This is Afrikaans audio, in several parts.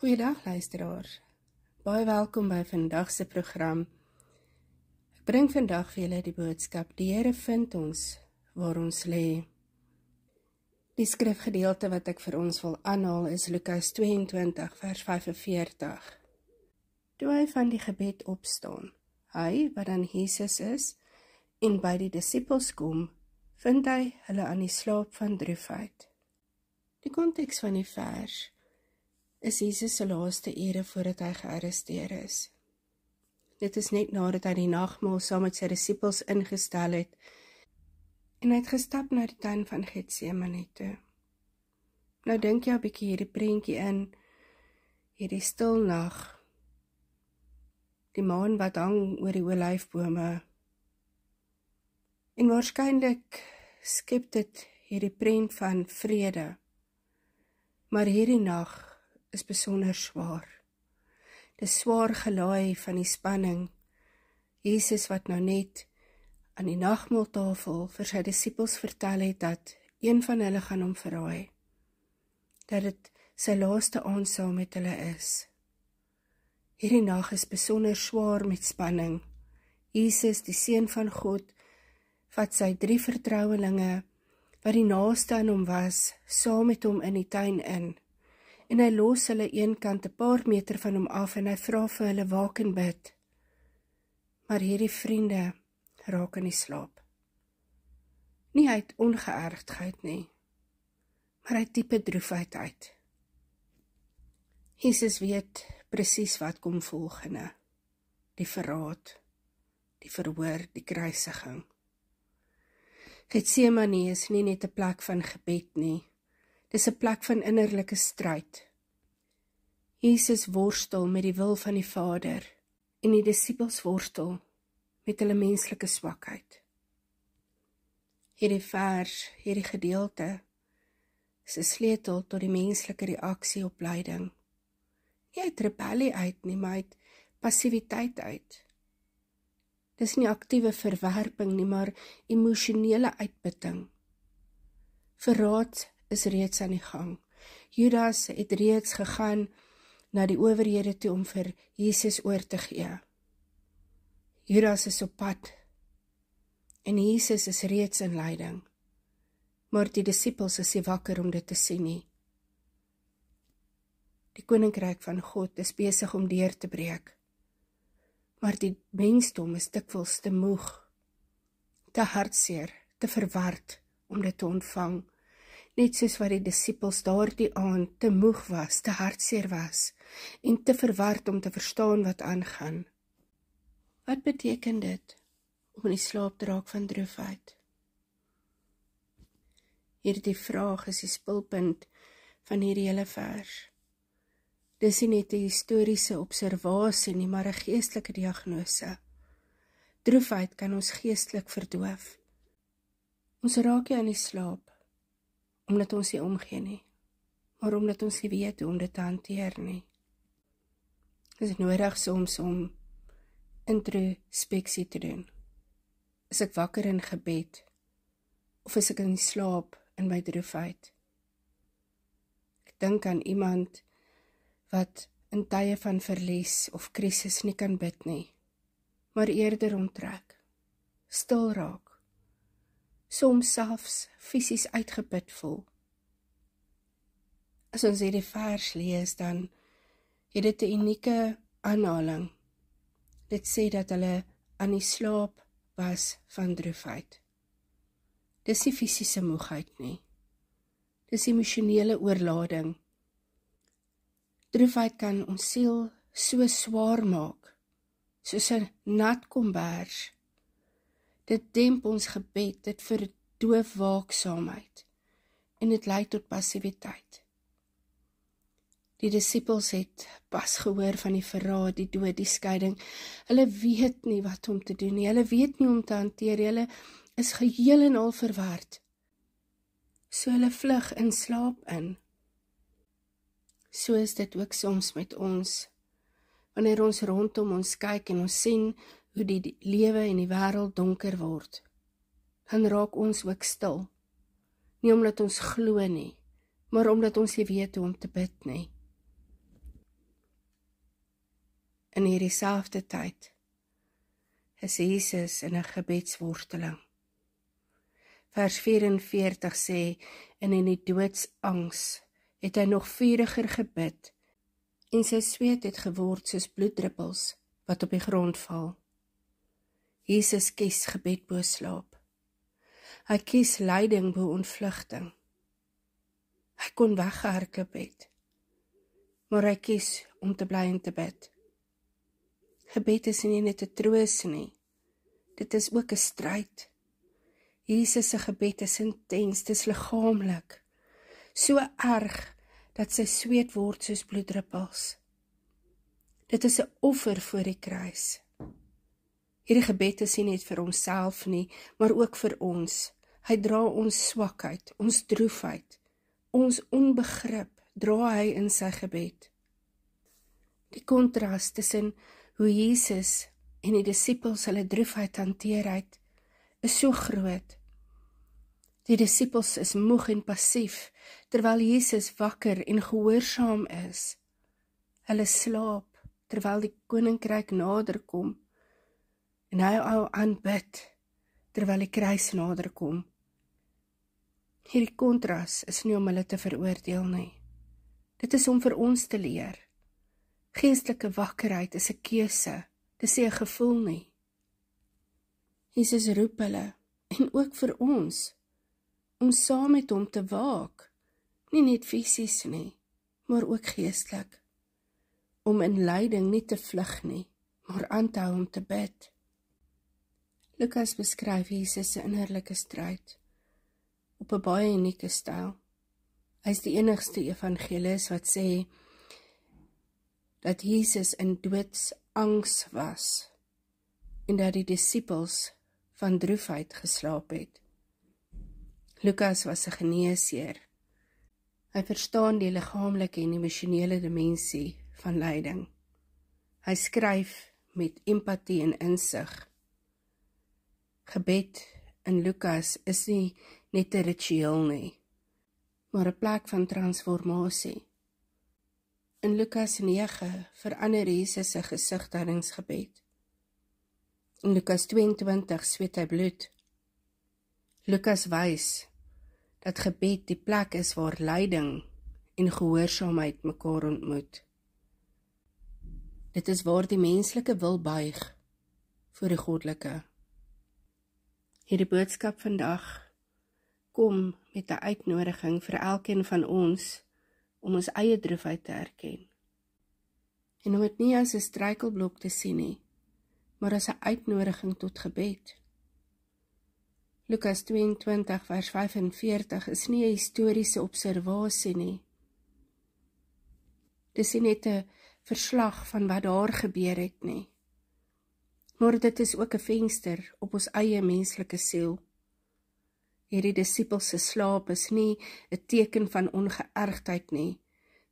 Goeiedag luisteraars, baie welkom by vandag se program. Ek bring vandag vir julle die boodskap, die Here vind ons waar ons lê. Die skrifgedeelte wat ek vir ons wil aanhaal is Lukas 22 vers 45. Toe hy van die gebed opstaan, hy wat dan Jesus is, en by die disippels kom, vind hy hulle aan die slaap van droefheid. Die konteks van die vers is Jesus se laaste ure voordat hy gearresteer is. Dit is net nadat hy die nagmaal saam met sy disippels ingestel het en hy het gestap na die tuin van Getsemane toe. Nou dink jy 'n bietjie hierdie prentjie in, hierdie stil nag, die maan wat hang oor die olyfbome, en waarskynlik skep dit hierdie prent van vrede, maar hierdie nag is besonder swaar. Dis swaar gelaai van die spanning. Jesus wat nou net aan die nagmaaltafel vir sy disippels vertel het dat een van hulle gaan hom verraai. Dat dit sy laaste aand saam met hulle is. Hierdie nag is besonder swaar met spanning. Jesus, die Seun van God, vat sy 3 vertrouelinge wat die naaste aan hom was, saam met hom in die tuin in. En hy los hulle eenkant 'n paar meter van hom af en hy vra vir hulle waak en bid. Maar hierdie vriende raak in die slaap. Nie uit ongeërgdheid nie, maar uit diepe droefheid uit. Jesus weet presies wat kom volgende. Die verraad, die verhoor, die kruisiging. Getsemane is nie net 'n plek van gebed nie. Dis 'n plek van innerlike stryd. Jesus worstel met die wil van die Vader en die disippels worstel met hulle menslike swakheid. Hierdie vers, hierdie gedeelte, is 'n sleutel tot die menslike reaksie op lyding. Nie uit rebellie uit nie, maar uit passiwiteit uit. Dis nie aktiewe verwerping nie, maar emosionele uitputting. Verraad is reeds aan die gang. Judas het reeds gegaan na die owerhede toe om vir Jesus oor te gee. Judas is op pad en Jesus is reeds in lyding, maar die disippels is nie wakker om dit te sien nie. Die koninkryk van God is besig om deur te breek, maar die mensdom is dikwels te moeg, te hartseer, te verward om dit te ontvang. Net soos wat die disippels daardie aand te moeg was, te hartseer was en te verward om te verstaan wat aangaan. Wat beteken dit om in die slaap te raak van droefheid? Hierdie vraag is die spulpunt van hierdie hele vers. Dis nie net 'n historiese observasie nie, maar 'n geestelike diagnose. Droefheid kan ons geestelik verdoof. Ons raak nie aan die slaap omdat ons nie omgee nie, maar omdat ons nie weet hoe om dit te hanteer nie. Dit is nodig soms om introspeksie te doen. Is ek wakker in gebed, of is ek in slaap in my droefheid? Ek dink aan iemand wat in tye van verlies of krisis nie kan bid nie, maar eerder onttrek, stil raak, soms selfs fisies uitgeput voel. As ons hierdie vers lees, dan het dit 'n unieke aanhaling. Dit sê dat hulle aan die slaap was van droefheid. Dis nie fisiese moegheid nie. Dis emosionele oorlading. Droefheid kan ons siel so swaar maak, soos 'n nat kombers. Dit demp ons gebed, dit verdoof waaksaamheid en dit lei tot passiwiteit. Die disippels het pas gehoor van die verraad, die dood, die skeiding. Hulle weet nie wat om te doen nie, hulle weet nie om te hanteer, hulle is geheel en al verward. So hulle vlug in slaap in. So is dit ook soms met ons, wanneer ons rondom ons kyk en ons sien hoe die lewe en die wêreld donker word, dan raak ons ook stil. Nie omdat ons glo nie, maar omdat ons nie weet hoe om te bid nie. In hierdie selfde tyd is Jesus in 'n gebedsworsteling. Vers 44 sê, en in die doodsangs het hy nog vuriger gebid, en sy sweet het geword soos bloeddruppels wat op die grond val. Jesus kies gebed bo slaap. Hy kies lyding bo ontvlugting. Hy kon weggehardloop het, maar hy kies om te bly en te bid. Gebed is nie net 'n troos nie, dit is ook 'n stryd. Jesus se gebed is intens, dit is liggaamlik, so erg dat sy sweet word soos bloeddruppels. Dit is 'n offer voor die kruis. Hierdie gebed is nie net vir onsself nie, maar ook vir ons. Hy dra ons swakheid, ons droefheid, ons onbegrip, dra hy in sy gebed. Die kontras tussen hoe Jesus en die disippels hulle droefheid hanteer het, is so groot. Die disippels is moeg en passief, terwyl Jesus wakker en gehoorsaam is. Hulle slaap, terwyl die koninkryk naderkom, en hy hou aan bid, terwyl die kruis naderkom. Hierdie kontras is nie om hulle te veroordeel nie. Dit is om vir ons te leer. Geestelike wakkerheid is 'n keuse, dit is nie 'n gevoel nie. Jesus roep hulle, en ook vir ons, om saam met hom te waak, nie net fisies nie, maar ook geestelik, om in lyding nie te vlug nie, maar aan te hou om te bid. Lukas beskryf Jesus se innerlike stryd op 'n baie unieke styl. Hy is die enigste evangelis wat sê dat Jesus in doodsangs was en dat die disippels van droefheid geslaap het. Lukas was 'n geneesheer. Hy verstaan die liggaamlike en emosionele dimensie van lyding. Hy skryf met empatie en insig. Gebed in Lukas is nie net 'n ritueel nie, maar 'n plek van transformasie. In Lukas 9 verander Jesus se gesigthoudingsgebed. In Lukas 22 sweet hy bloed. Lukas wys dat gebed die plek is waar lyding en gehoorsaamheid mekaar ontmoet. Dit is waar die menslike wil buig voor die goddelike. Hierdie boodskap vandag kom met 'n uitnodiging vir elkeen van ons om ons eie droefheid te erken. En om dit nie as 'n struikelblok te sien nie, maar as 'n uitnodiging tot gebed. Lukas 22 vers 45 is nie 'n historiese observasie nie. Dis nie net 'n verslag van wat daar gebeur het nie, maar dit is ook 'n venster op ons eie menslike siel. Hierdie disippels se slaap is nie 'n teken van ongeërgdheid nie,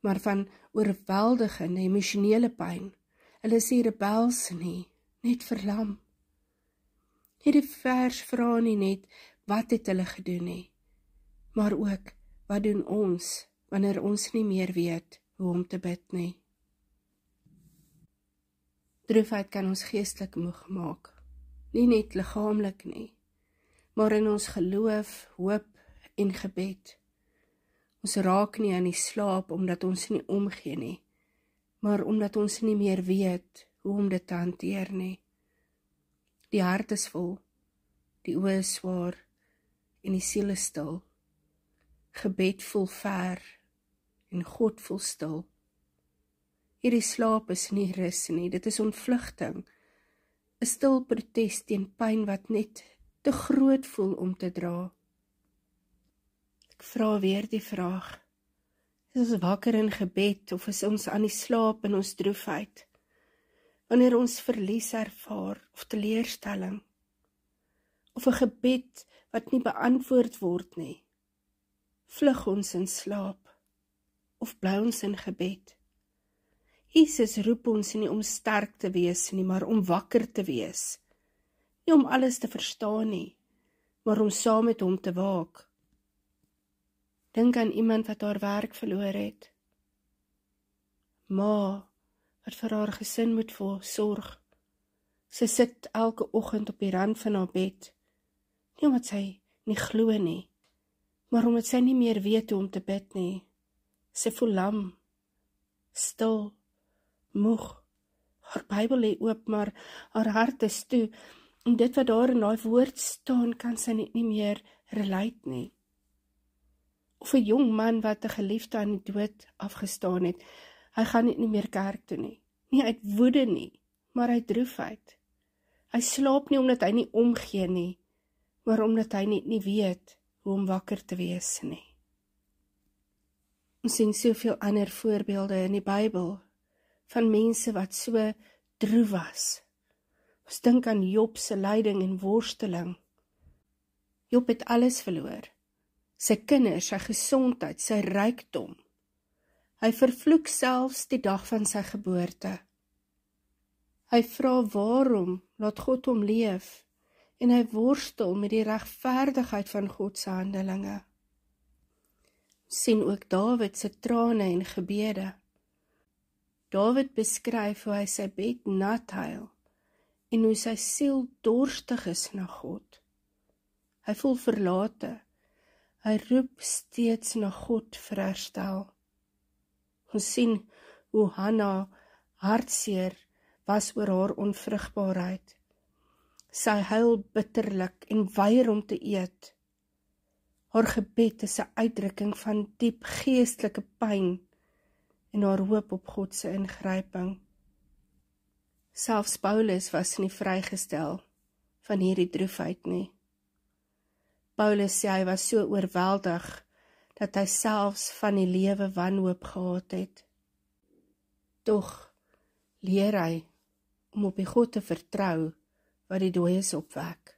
maar van oorweldigende emosionele pyn. Hulle is nie rebels nie, net verlam. Hierdie vers vra nie net wat het hulle gedoen nie, maar ook wat doen ons wanneer ons nie meer weet hoe om te bid nie. Droefheid kan ons geestelik moeg maak, nie net liggaamlik nie, maar in ons geloof, hoop en gebed. Ons raak nie aan die slaap omdat ons nie omgee nie, maar omdat ons nie meer weet hoe om dit te hanteer nie. Die hart is vol, die oë is swaar en die siel is stil. Gebed voel ver en God voel stil. Hierdie slaap is nie rus nie, dit is ontvlugting. 'n Stil protes teen pyn wat net te groot voel om te dra. Ek vra weer die vraag, is ons wakker in gebed of is ons aan die slaap in ons droefheid? Wanneer ons verlies ervaar of teleurstelling, of 'n gebed wat nie beantwoord word nie, vlug ons in slaap of bly ons in gebed? Jesus roep ons nie om sterk te wees nie, maar om wakker te wees. Nie om alles te verstaan nie, maar om saam met hom te waak. Dink aan iemand wat haar werk verloor het. Ma, wat vir haar gesin moet sorg. Sy sit elke oggend op die rand van haar bed, nie omdat sy nie glo nie, maar omdat sy nie meer weet hoe om te bid nie. Sy voel lam, stil, moeg. Haar Bybel lê oop, maar haar hart is toe, en dit wat daar in daai woord staan, kan sy nie meer relate nie. Of 'n jong man wat 'n geliefde aan die dood afgestaan het, hy gaan nie meer kerk toe nie. Nie uit woede nie, maar uit droefheid. Hy slaap nie omdat hy nie omgee nie, maar omdat hy nie weet hoe om wakker te wees nie. Ons sien soveel ander voorbeelde in die Bybel, van mense wat so droef was. Ons dink aan Job se lyding en worsteling. Job het alles verloor. Sy kinders, sy gesondheid, sy rykdom. Hy vervloek selfs die dag van sy geboorte. Hy vra waarom laat God hom leef, en hy worstel met die regverdigheid van God se handelinge. Sien ook Dawid se trane en gebede. Dawid beskryf hoe hy sy bed nat huil, en hoe sy siel dorstig is na God. Hy voel verlate. Hy roep steeds na God vir herstel. Ons sien hoe Hanna hartseer was oor haar onvrugbaarheid. Sy huil bitterlik en weier om te eet. Haar gebed is 'n uitdrukking van diep geestelike pyn en haar hoop op God se ingryping. Selfs Paulus was nie vrygestel van hierdie droefheid nie. Paulus sê hy was so oorweldig dat hy selfs van die lewe wanhoop gehad het. Tog leer hy om op die God te vertrou wat die dooies opwek.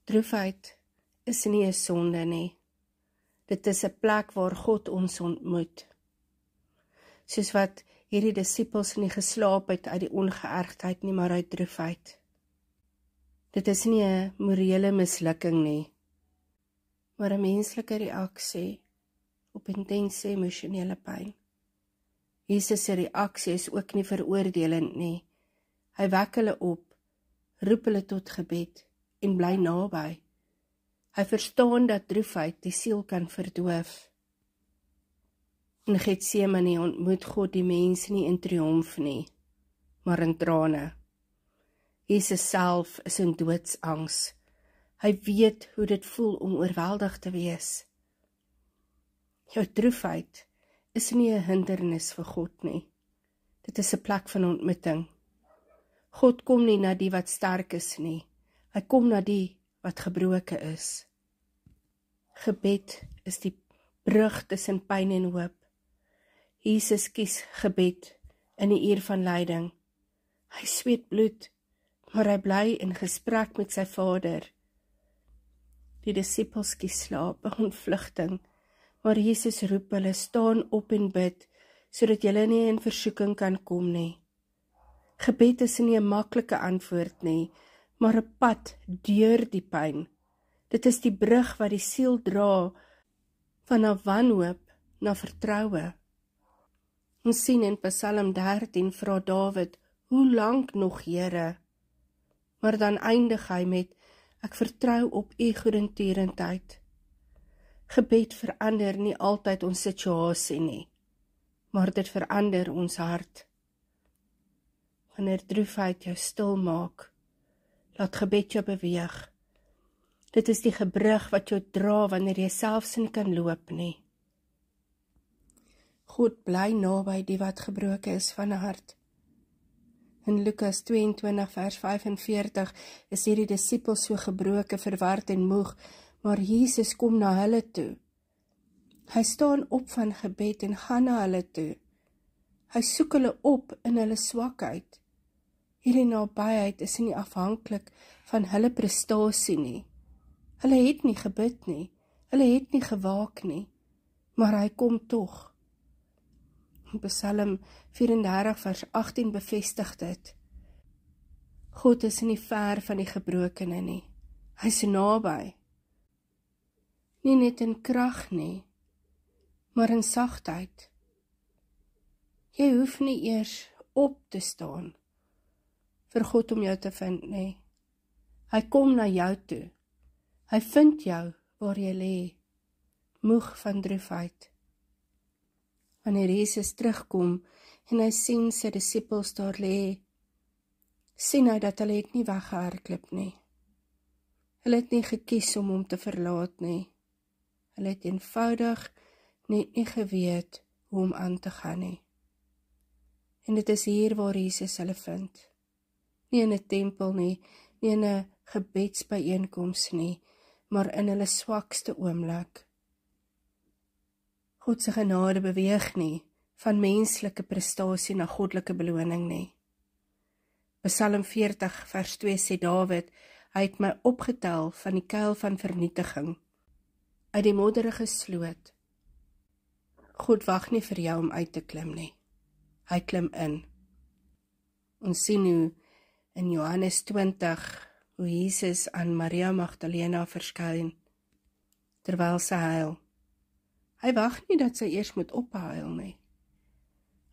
Droefheid is nie 'n sonde nie. Dit is 'n plek waar God ons ontmoet. Soos wat hierdie disippels nie geslaap het uit die ongeërgdheid nie, maar uit droefheid. Dit is nie 'n morele mislukking nie, maar 'n menslike reaksie op intense emosionele pyn. Jesus se reaksie is ook nie veroordelend nie. Hy wek hulle op, roep hulle tot gebed en bly naby. Hy verstaan dat droefheid die siel kan verdoof. In Getsemane ontmoet God die mens nie in triomf nie, maar in trane. Jesus self is in doodsangs. Hy weet hoe dit voel om oorweldig te wees. Jou droefheid is nie 'n hindernis vir God nie. Dit is 'n plek van ontmoeting. God kom nie na die wat sterk is nie. Hy kom na die wat gebroken is. Gebed is die brug tussen pyn en hoop. Jesus kies gebed in die uur van lyding. Hy sweet bloed, maar hy bly in gesprek met sy Vader. Die disippels kies slaap, 'n ontvlugting, maar Jesus roep hulle, staan op en bid, sodat julle nie in versoeking kan kom nie. Gebed is nie 'n maklike antwoord nie, maar 'n pad deur die pyn. Dit is die brug wat die siel dra van 'n wanhoop na vertroue. Ons sien in Psalm 13 vra Dawid, hoe lank nog, Here? Maar dan eindig hy met, ek vertrou op u goedertierenheid. Gebed verander nie altyd ons situasie nie, maar dit verander ons hart. Wanneer droefheid jou stil maak, laat gebed jou beweeg. Dit is die gebrug wat jou dra wanneer jy selfs nie kan loop nie. God bly naby die wat gebroken is van hart. In Lukas 22 vers 45 is hierdie disippels so gebroken, verward en moeg, maar Jesus kom na hulle toe. Hy staan op van gebed en gaan na hulle toe. Hy soek hulle op in hulle swakheid. Hierdie nabyheid is nie afhanklik van hulle prestasie nie. Hulle het nie gebid nie, hulle het nie gewaak nie, maar hy kom tog. Psalm 34 vers 18 bevestig dit. God is nie ver van die gebrokene nie. Hy is naby. Nie net in krag nie, maar in sagtheid. Jy hoef nie eers op te staan vir God om jou te vind nie. Hy kom na jou toe. Hy vind jou waar jy lê, moeg van droefheid. Wanneer Jesus terugkom en hy sien sy disippels daar lê, sien hy dat hulle het nie weggehardloop nie. Hulle het nie gekies om hom te verlaat nie. Hulle het eenvoudig net nie geweet hoe om aan te gaan nie. En dit is hier waar Jesus hulle vind. Nie in 'n tempel nie, nie in 'n gebedsbyeenkoms nie, maar in hulle swakste oomblik. God se genade beweeg nie van menslike prestasie na goddelike beloning nie. Psalm 40 vers 2 sê Dawid, hy het my opgetel van die kuil van vernietiging, uit die modderige sloot. God wag nie vir jou om uit te klim nie. Hy klim in. Ons sien hoe in Johannes 20, hoe Jesus aan Maria Magdalena verskyn, terwyl sy huil. Hy wag nie dat sy eers moet ophuil nie.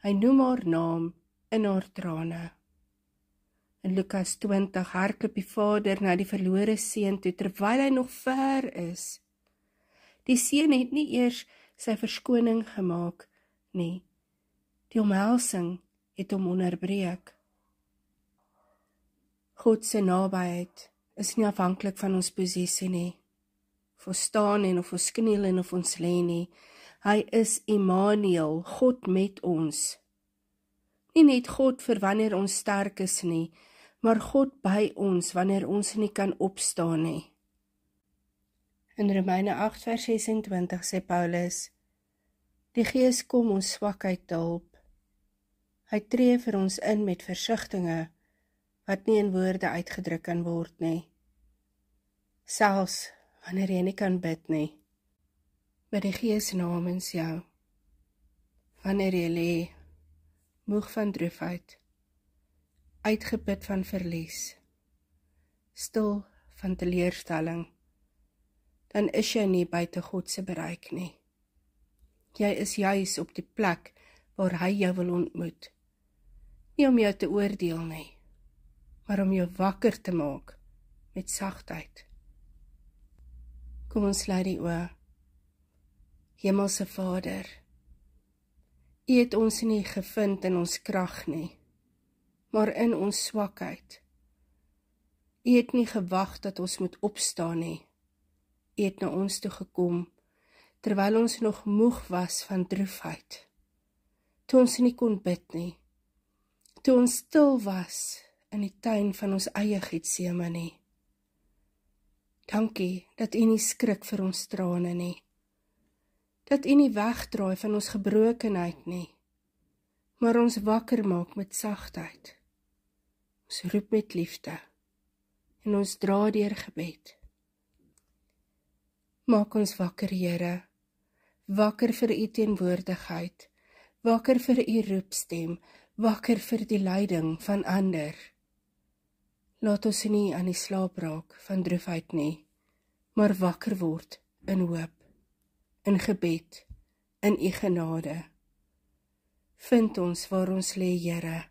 Hy noem haar naam in haar trane. In Lukas 20 hardloop die vader na die verlore seun toe, terwyl hy nog ver is. Die seun het nie eers sy verskoning gemaak nie. Die omhelsing het hom onderbreek. God se nabyheid is nie afhanklik van ons posisie nie. Of ons staan en of ons kniel en of ons lê nie. Hy is Immanuel, God met ons. Nie net God vir wanneer ons sterk is nie, maar God by ons wanneer ons nie kan opstaan nie. In Romeine 8 vers 26 sê Paulus, die Gees kom ons swakheid te hulp. Hy tree vir ons in met versigtinge, wat nie in woorde uitgedruk kan word nie. Selfs wanneer jy nie kan bid nie, by die Gees namens jou. Wanneer jy lê, moeg van droefheid, uitgeput van verlies, stil van teleurstelling, dan is jy nie buite God se bereik nie. Jy is juis op die plek waar hy jou wil ontmoet. Nie om jou te oordeel nie, maar om jou wakker te maak met sagtheid. Kom ons sluit die oë. Hemelse Vader, U het ons nie gevind in ons krag nie, maar in ons swakheid. U het nie gewag dat ons moet opstaan nie. U het na ons toe gekom, terwyl ons nog moeg was van droefheid. Toe ons nie kon bid nie. Toe ons stil was in die tuin van ons eie Getsemane. Dankie dat U nie skrik vir ons trane nie. Dat U nie wegdraai van ons gebrokenheid nie, maar ons wakker maak met sagtheid. Ons roep met liefde en ons dra deur gebed. Maak ons wakker, Here, wakker vir U teenwoordigheid, wakker vir U roepstem, wakker vir die leiding van ander. Laat ons nie aan die slaap raak van droefheid nie, maar wakker word in hoop, in gebed, in U genade. Vind ons waar ons lê, Here,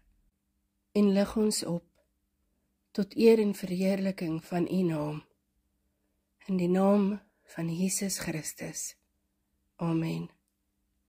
en lig ons op, tot eer en verheerliking van U naam. In die naam van Jesus Christus. Amen.